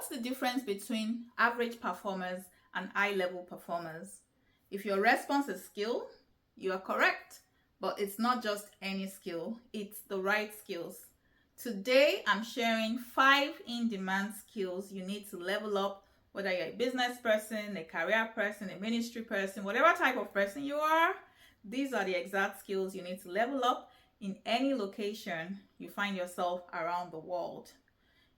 What's the difference between average performers and high-level performers? If your response is skill, you are correct. But it's not just any skill, it's the right skills. Today, I'm sharing 5 in-demand skills you need to level up, whether you're a business person, a career person, a ministry person, whatever type of person you are. These are the exact skills you need to level up in any location you find yourself around the world.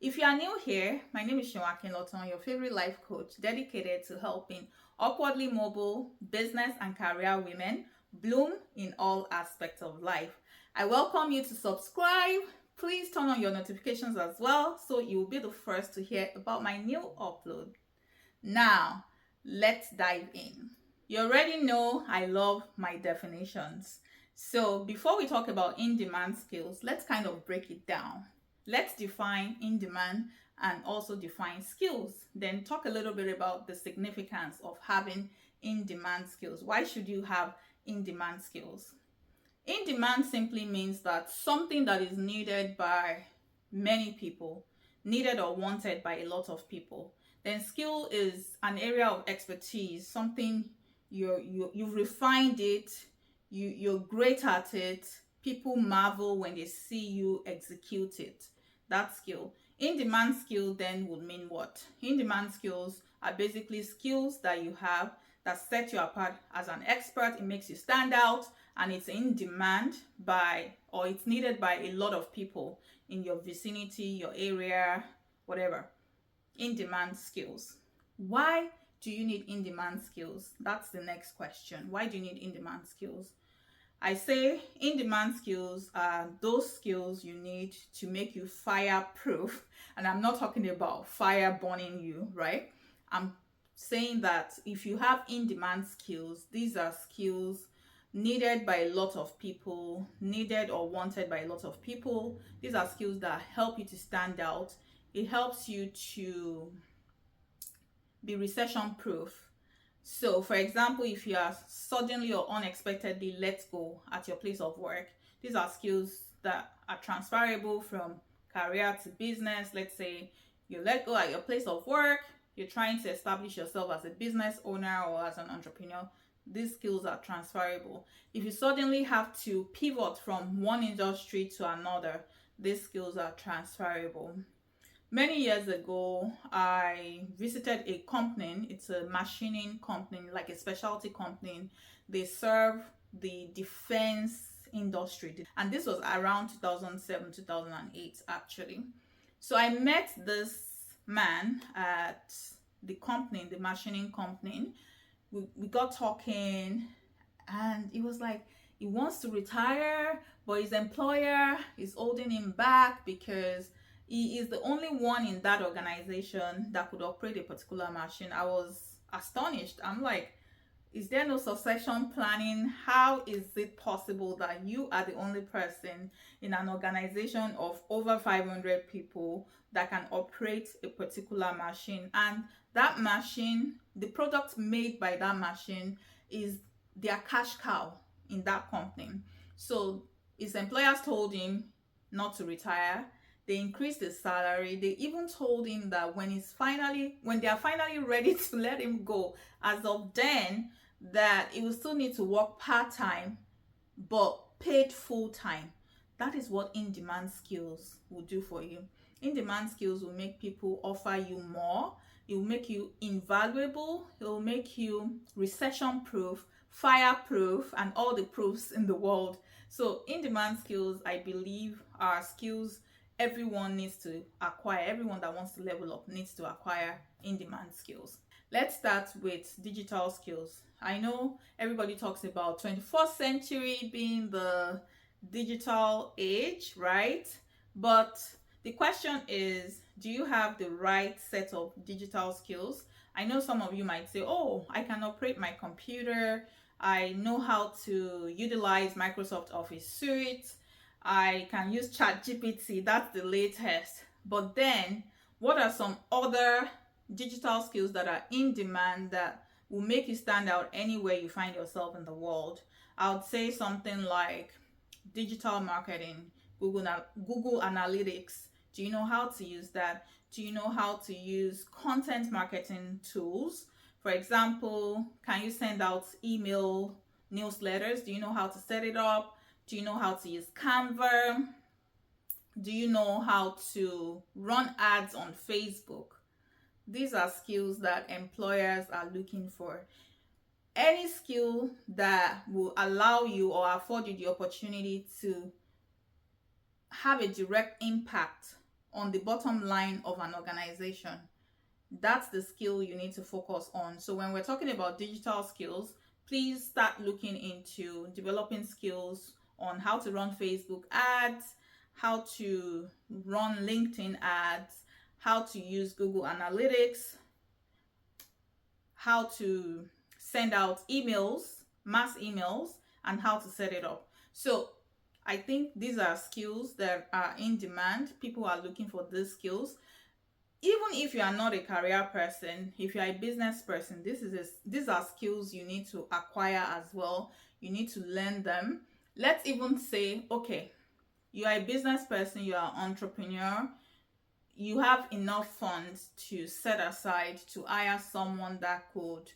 If you are new here, my name is Shinwakin Loton, your favorite life coach dedicated to helping upwardly mobile business and career women bloom in all aspects of life. I welcome you to subscribe. Please turn on your notifications as well so you'll be the first to hear about my new upload. Now, let's dive in. You already know I love my definitions. So before we talk about in-demand skills, let's kind of break it down. Let's define in-demand and also define skills. Then talk a little bit about the significance of having in-demand skills. Why should you have in-demand skills? In-demand simply means that something that is needed by many people, needed or wanted by a lot of people. Then skill is an area of expertise, something you've refined it, you're great at it, people marvel when they see you execute it. That skill. In-demand skill then would mean what? In-demand skills are basically skills that you have that set you apart as an expert. It makes you stand out, and it's in demand by, or it's needed by a lot of people in your vicinity, your area, whatever. In-demand skills. Why do you need in-demand skills? That's the next question. Why do you need in-demand skills? I say in-demand skills are those skills you need to make you fireproof. And I'm not talking about fire burning you, right? I'm saying that if you have in-demand skills, these are skills needed by a lot of people, needed or wanted by a lot of people. These are skills that help you to stand out. It helps you to be recession proof. So, for example, if you are suddenly or unexpectedly let go at your place of work, these are skills that are transferable from career to business. Let's say you let go at your place of work, you're trying to establish yourself as a business owner or as an entrepreneur. These skills are transferable. If you suddenly have to pivot from one industry to another, these skills are transferable. Many years ago, I visited a company. It's a machining company, like a specialty company. They serve the defense industry. And this was around 2007, 2008, actually. So I met this man at the company, the machining company. We got talking, and it was like he wants to retire, but his employer is holding him back because he is the only one in that organization that could operate a particular machine. I was astonished. I'm like, is there no succession planning? How is it possible that you are the only person in an organization of over 500 people that can operate a particular machine? And that machine, the product made by that machine, is their cash cow in that company. So his employers told him not to retire. They increased his salary. They even told him that when they are finally ready to let him go, as of then, that he will still need to work part-time, but paid full-time. That is what in-demand skills will do for you. In-demand skills will make people offer you more. It will make you invaluable. It will make you recession-proof, fireproof, and all the proofs in the world. So in-demand skills, I believe, are skills everyone needs to acquire. Everyone that wants to level up needs to acquire in-demand skills. Let's start with digital skills. I know everybody talks about 21st century being the digital age, right? But the question is, do you have the right set of digital skills? I know some of you might say, oh, I can operate my computer. I know how to utilize Microsoft Office Suite. I can use ChatGPT, that's the latest. But then, what are some other digital skills that are in demand that will make you stand out anywhere you find yourself in the world? I would say something like digital marketing, Google Analytics, Do you know how to use that? Do you know how to use content marketing tools? For example, can you send out email newsletters? Do you know how to set it up? Do you know how to use Canva? Do you know how to run ads on Facebook? These are skills that employers are looking for. Any skill that will allow you or afford you the opportunity to have a direct impact on the bottom line of an organization, that's the skill you need to focus on. So when we're talking about digital skills, please start looking into developing skills on how to run Facebook ads, how to run LinkedIn ads, how to use Google Analytics, how to send out emails, mass emails, and how to set it up. So I think these are skills that are in demand. People are looking for these skills. Even if you are not a career person, if you are a business person, these are skills you need to acquire as well. You need to learn them. Let's even say, okay, you are a business person, you are an entrepreneur, you have enough funds to set aside to hire someone that could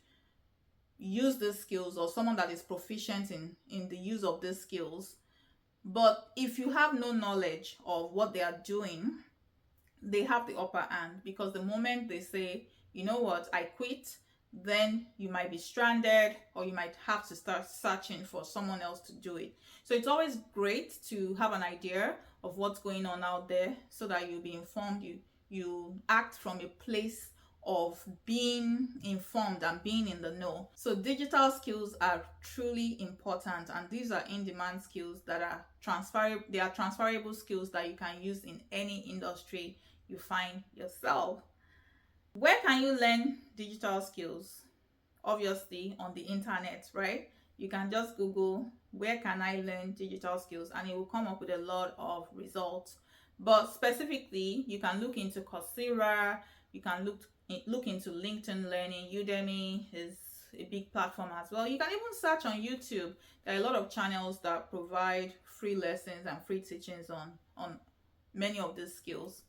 use these skills, or someone that is proficient in the use of these skills. But if you have no knowledge of what they are doing, they have the upper hand, because the moment they say, you know what, I quit, then you might be stranded, or you might have to start searching for someone else to do it. So it's always great to have an idea of what's going on out there so that you'll be informed. You act from a place of being informed and being in the know. So digital skills are truly important, and these are in-demand skills that are transferable. They are transferable skills that you can use in any industry you find yourself. Where can you learn digital skills? Obviously on the internet, right? You can just Google where can I learn digital skills, and it will come up with a lot of results. But specifically, you can look into Coursera, you can look into LinkedIn Learning. Udemy is a big platform as well. You can even search on YouTube. There are a lot of channels that provide free lessons and free teachings on many of these skills.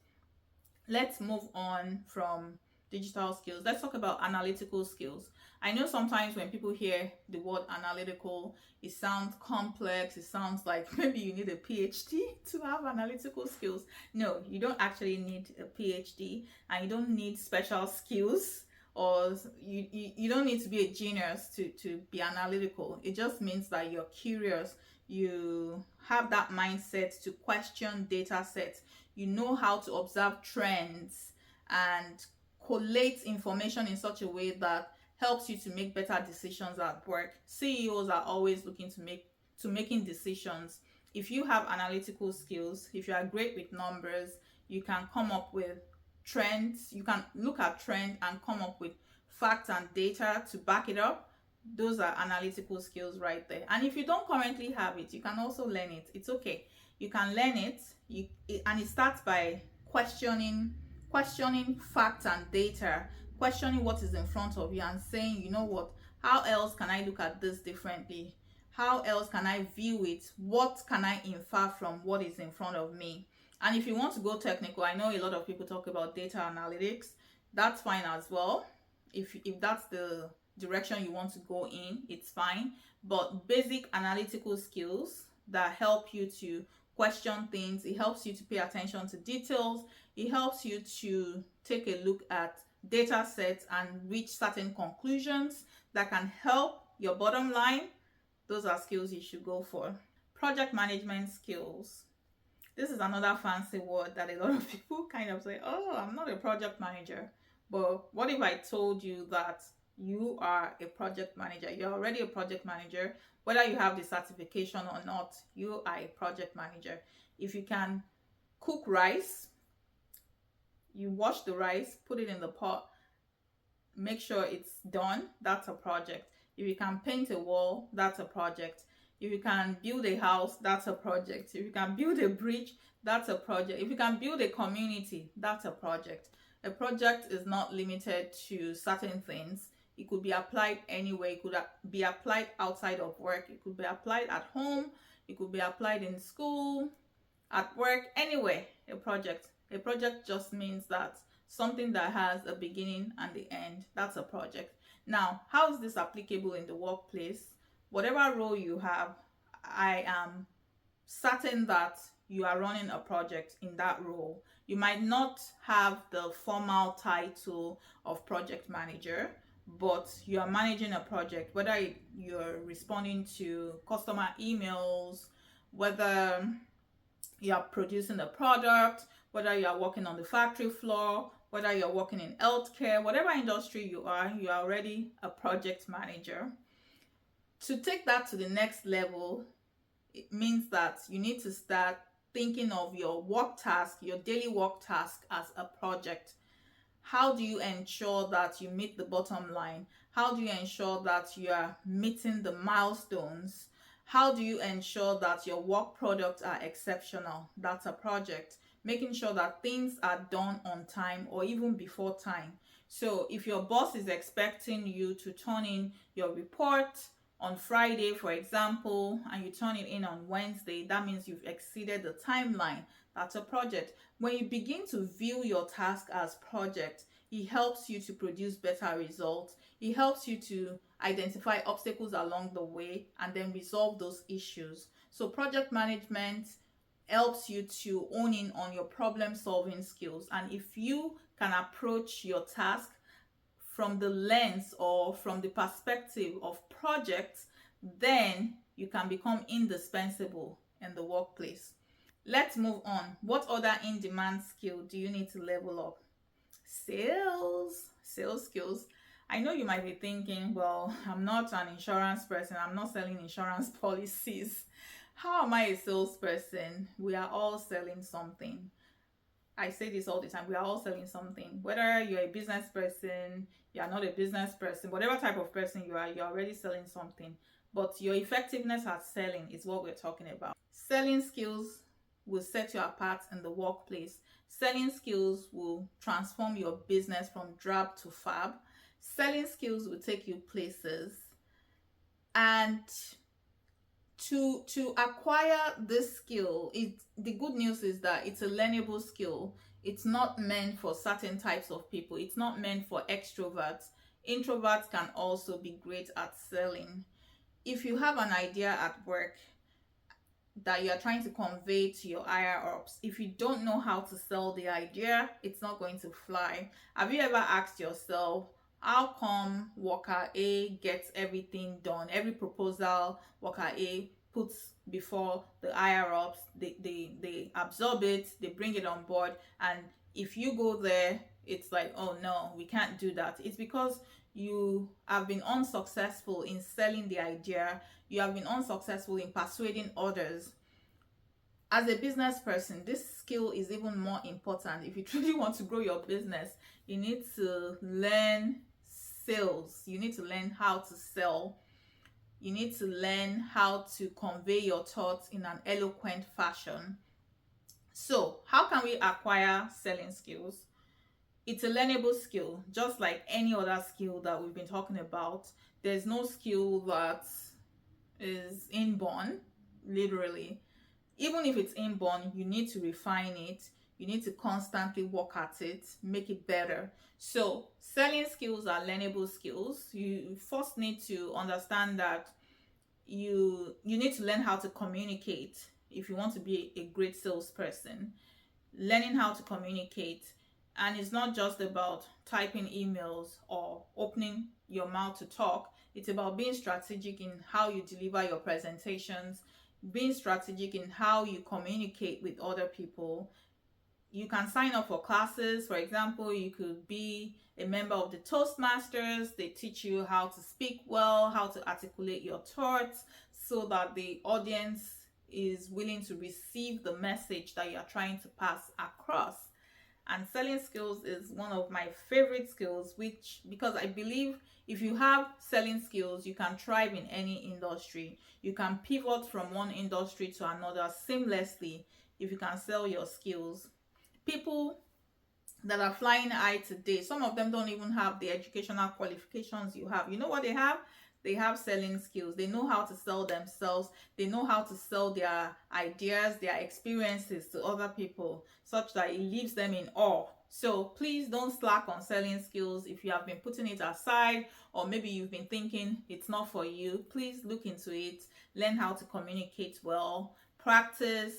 Let's move on from digital skills. Let's talk about analytical skills. I know sometimes when people hear the word analytical, it sounds complex. It sounds like maybe you need a PhD to have analytical skills. No, you don't actually need a PhD, and you don't need special skills, or you don't need to be a genius to be analytical. It just means that you're curious. You have that mindset to question data sets. You know how to observe trends and collate information in such a way that helps you to make better decisions at work. CEOs are always looking to making decisions. If you have analytical skills, if you are great with numbers, you can come up with trends. You can look at trends and come up with facts and data to back it up. Those are analytical skills right there. And if you don't currently have it, you can also learn it. It's okay. You can learn it. And it starts by questioning facts and data, questioning what is in front of you, and saying, you know what, how else can I look at this differently? How else can I view it? What can I infer from what is in front of me? And if you want to go technical, I know a lot of people talk about data analytics. That's fine as well. If that's the direction you want to go in, it's fine. But basic analytical skills that help you to question things, it helps you to pay attention to details, it helps you to take a look at data sets and reach certain conclusions that can help your bottom line. Those are skills you should go for. Project management skills. This is another fancy word that a lot of people kind of say, oh, I'm not a project manager. But what if I told you that you are a project manager? You're already a project manager. Whether you have the certification or not, you are a project manager. If you can cook rice, you wash the rice, put it in the pot, make sure it's done, that's a project. If you can paint a wall, that's a project. If you can build a house, that's a project. If you can build a bridge, that's a project. If you can build a community, that's a project. A project is not limited to certain things. It could be applied anywhere. It could be applied outside of work. It could be applied at home. It could be applied in school, at work, anywhere. A project A project just means that something that has a beginning and the end. That's a project. Now, how is this applicable in the workplace? Whatever role you have, I am certain that you are running a project in that role. You might not have the formal title of project manager, but you are managing a project, whether you're responding to customer emails, whether you are producing a product, whether you are working on the factory floor, whether you're working in healthcare, whatever industry you are already a project manager. To take that to the next level, it means that you need to start thinking of your work task, your daily work task as a project. How do you ensure that you meet the bottom line? How do you ensure that you are meeting the milestones? How do you ensure that your work products are exceptional? That's a project. Making sure that things are done on time or even before time. So if your boss is expecting you to turn in your report on Friday, for example, and you turn it in on Wednesday, that means you've exceeded the timeline. That's a project. When you begin to view your task as project, it helps you to produce better results. It helps you to identify obstacles along the way and then resolve those issues. So project management helps you to hone in on your problem solving skills. And if you can approach your task from the lens or from the perspective of projects, then you can become indispensable in the workplace. Let's move on. What other in-demand skill do you need to level up? Sales skills. I know you might be thinking, well, I'm not an insurance person. I'm not selling insurance policies. How am I a salesperson? We are all selling something. I say this all the time. We are all selling something. Whether you're a business person, you're not a business person, whatever type of person you are, you're already selling something. But your effectiveness at selling is what we're talking about. Selling skills will set you apart in the workplace. Selling skills will transform your business from drab to fab. Selling skills will take you places. And to acquire this skill, the good news is that it's a learnable skill. It's not meant for certain types of people. It's not meant for extroverts. Introverts can also be great at selling. If you have an idea at work that you're trying to convey to your higher ups, if you don't know how to sell the idea, it's not going to fly. Have you ever asked yourself, how come worker A gets everything done? Every proposal worker A puts before the higher ups, they absorb it, they bring it on board, and if you go there, it's like, oh no, we can't do that. It's because you have been unsuccessful in selling the idea. You have been unsuccessful in persuading others. As a business person, this skill is even more important. If you truly want to grow your business, you need to learn sales. You need to learn how to sell. You need to learn how to convey your thoughts in an eloquent fashion. So, how can we acquire selling skills? It's a learnable skill, just like any other skill that we've been talking about. There's no skill that is inborn, literally. Even if it's inborn, you need to refine it. You need to constantly work at it, make it better. So selling skills are learnable skills. You first need to understand that you need to learn how to communicate if you want to be a great salesperson. Learning how to communicate, and it's not just about typing emails or opening your mouth to talk. It's about being strategic in how you deliver your presentations, being strategic in how you communicate with other people. You can sign up for classes. For example, you could be a member of the Toastmasters. They teach you how to speak well, how to articulate your thoughts so that the audience is willing to receive the message that you're trying to pass across. And selling skills is one of my favorite skills, which, because I believe if you have selling skills, you can thrive in any industry. You can pivot from one industry to another seamlessly if you can sell your skills. People that are flying high today, some of them don't even have the educational qualifications you have. You know what they have? they have selling skills. They know how to sell themselves. They know how to sell their ideas, their experiences to other people, such that it leaves them in awe. So please don't slack on selling skills. If you have been putting it aside, or maybe you've been thinking it's not for you, please look into it. Learn how to communicate well. Practice.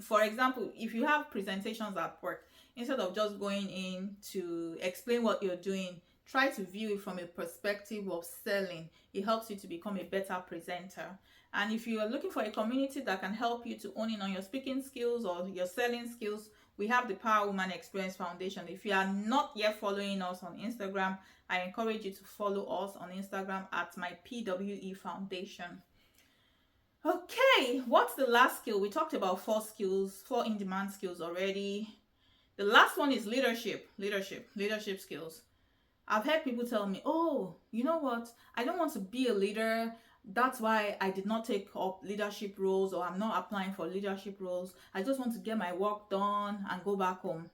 For example, if you have presentations at work, instead of just going in to explain what you're doing, try to view it from a perspective of selling. It helps you to become a better presenter. And if you are looking for a community that can help you to hone in on your speaking skills or your selling skills, we have the Power Woman Experience Foundation. If you are not yet following us on Instagram, I encourage you to follow us on Instagram at my PWE Foundation. Okay, what's the last skill? We talked about 4 skills, 4 in-demand skills already. The last one is leadership skills. I've heard people tell me, oh, you know what? I don't want to be a leader. That's why I did not take up leadership roles, or I'm not applying for leadership roles. I just want to get my work done and go back home.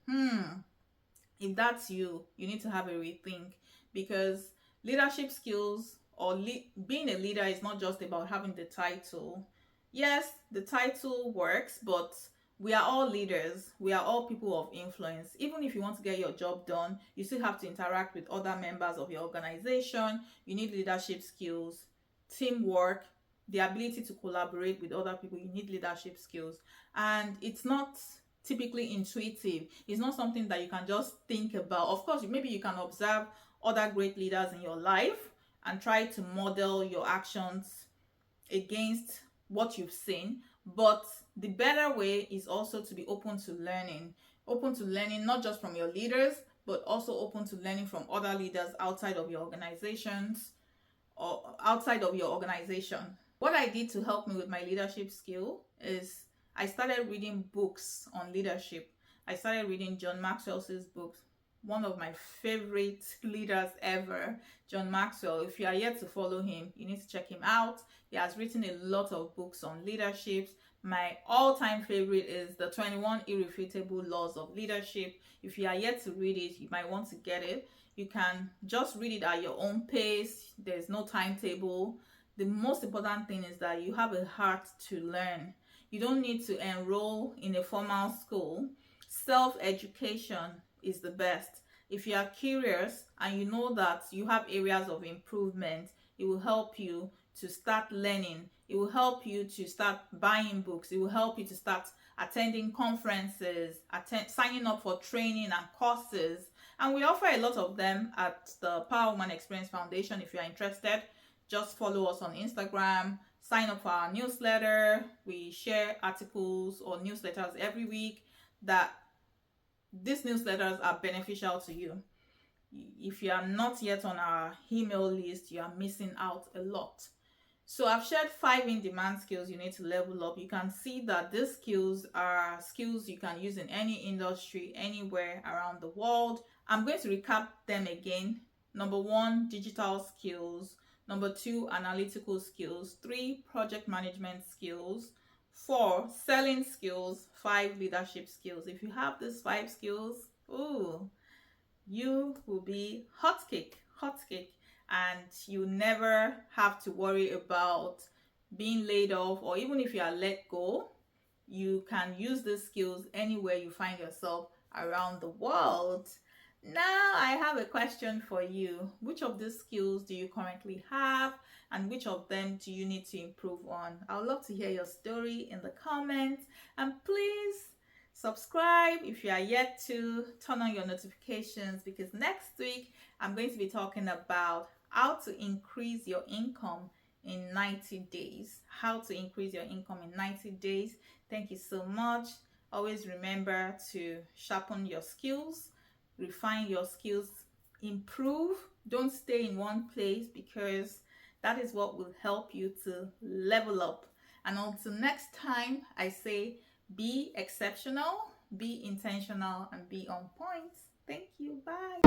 If that's you, you need to have a rethink, because leadership skills or being a leader is not just about having the title. Yes, the title works, but we are all leaders. We are all people of influence. Even if you want to get your job done, you still have to interact with other members of your organization. You need leadership skills, teamwork, the ability to collaborate with other people. You need leadership skills. And it's not typically intuitive. It's not something that you can just think about. Of course, maybe you can observe other great leaders in your life and try to model your actions against what you've seen. But the better way is also to be open to learning not just from your leaders, but also open to learning from other leaders outside of your organizations or outside of your organization. What I did to help me with my leadership skill is I started reading books on leadership. I started reading John Maxwell's books. One of my favorite leaders ever, John Maxwell. If you are yet to follow him, you need to check him out. He has written a lot of books on leadership. My all-time favorite is the 21 Irrefutable Laws of Leadership. If you are yet to read it, you might want to get it. You can just read it at your own pace. There's no timetable. The most important thing is that you have a heart to learn. You don't need to enroll in a formal school. Self-education is the best. If you are curious and you know that you have areas of improvement, it will help you to start learning. It will help you to start buying books. It will help you to start attending conferences, signing up for training and courses. And we offer a lot of them at the Power Woman Experience Foundation. If you're interested, just follow us on Instagram, sign up for our newsletter. We share articles or newsletters every week that these newsletters are beneficial to you. If you are not yet on our email list, you are missing out a lot. So I've shared 5 in-demand skills you need to level up. You can see that these skills are skills you can use in any industry, anywhere around the world. I'm going to recap them again. Number 1, digital skills. Number 2, analytical skills. 3, project management skills. 4, selling skills. 5, leadership skills. If you have these 5 skills, you will be hot cake, and you never have to worry about being laid off, or even if you are let go, you can use these skills anywhere you find yourself around the world. Now I have a question for you. Which of these skills do you currently have, and which of them do you need to improve on? I would love to hear your story in the comments, and please subscribe if you are yet to. Turn on your notifications, because next week I'm going to be talking about how to increase your income in 90 days. How to increase your income in 90 days. Thank you so much. Always remember to sharpen your skills, refine your skills, improve. Don't stay in one place, because that is what will help you to level up. And until next time, I say be exceptional, be intentional, and be on point. Thank you. Bye.